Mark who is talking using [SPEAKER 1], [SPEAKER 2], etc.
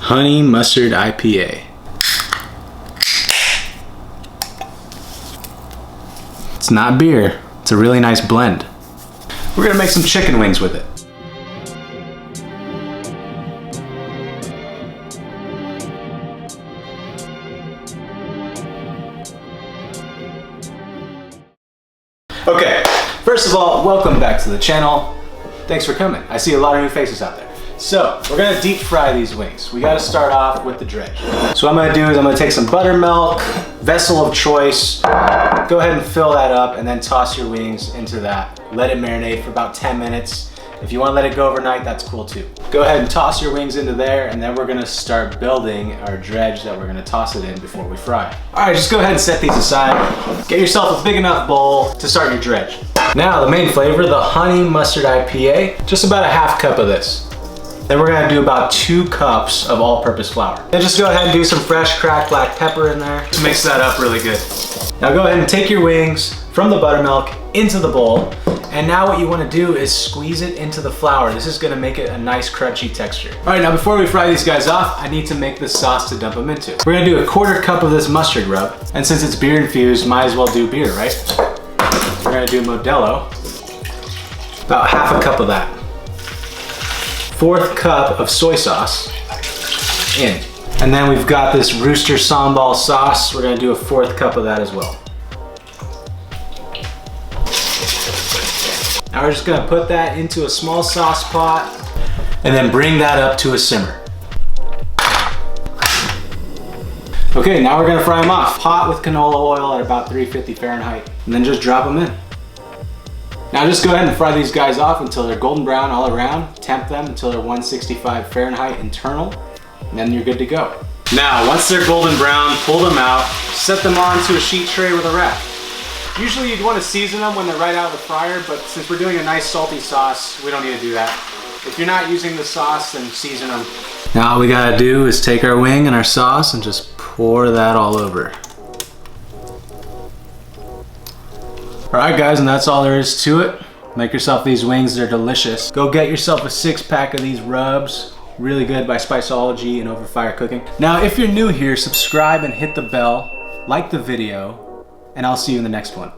[SPEAKER 1] Honey Mustard IPA. It's not beer, it's a really nice blend. We're gonna make some chicken wings with it. Okay, first of all, welcome back to the channel. Thanks for coming. I see a lot of new faces out there. So, we're gonna deep fry these wings. We gotta start off with the dredge. So what I'm gonna do is I'm gonna take some buttermilk, vessel of choice, go ahead and fill that up and then toss your wings into that. Let it marinate for about 10 minutes. If you wanna let it go overnight, that's cool too. Go ahead and toss your wings into there and then we're gonna start building our dredge that we're gonna toss it in before we fry. All right, just go ahead and set these aside. Get yourself a big enough bowl to start your dredge. Now the main flavor, the Honey Mustard IPA, just about a half cup of this. Then we're gonna do about 2 cups of all-purpose flour. Then just go ahead and do some fresh cracked black pepper in there. Just mix that up really good. Now go ahead and take your wings from the buttermilk into the bowl. And now what you wanna do is squeeze it into the flour. This is gonna make it a nice crunchy texture. All right, now before we fry these guys off, I need to make the sauce to dump them into. We're gonna do a 1/4 cup of this mustard rub. And since it's beer infused, might as well do beer, right? We're gonna do Modelo. About half a cup of that. 1/4 cup of soy sauce in. And then we've got this Rooster Sambal sauce. We're gonna do a 1/4 cup of that as well. Now we're just gonna put that into a small sauce pot and then bring that up to a simmer. Okay, now we're gonna fry them off. Hot with canola oil at about 350 Fahrenheit, and then just drop them in. Now just go ahead and fry these guys off until they're golden brown all around. Temp them until they're 165 Fahrenheit internal, and then you're good to go. Now, once they're golden brown, pull them out, set them onto a sheet tray with a wrap. Usually you'd want to season them when they're right out of the fryer, but since we're doing a nice salty sauce, we don't need to do that. If you're not using the sauce, then season them. Now all we gotta do is take our wing and our sauce and just pour that all over. All right guys, and that's all there is to it. Make yourself these wings, they're delicious. Go get yourself a 6-pack of these rubs. Really good by Spiceology and Over Fire Cooking. Now, if you're new here, subscribe and hit the bell, like the video, and I'll see you in the next one.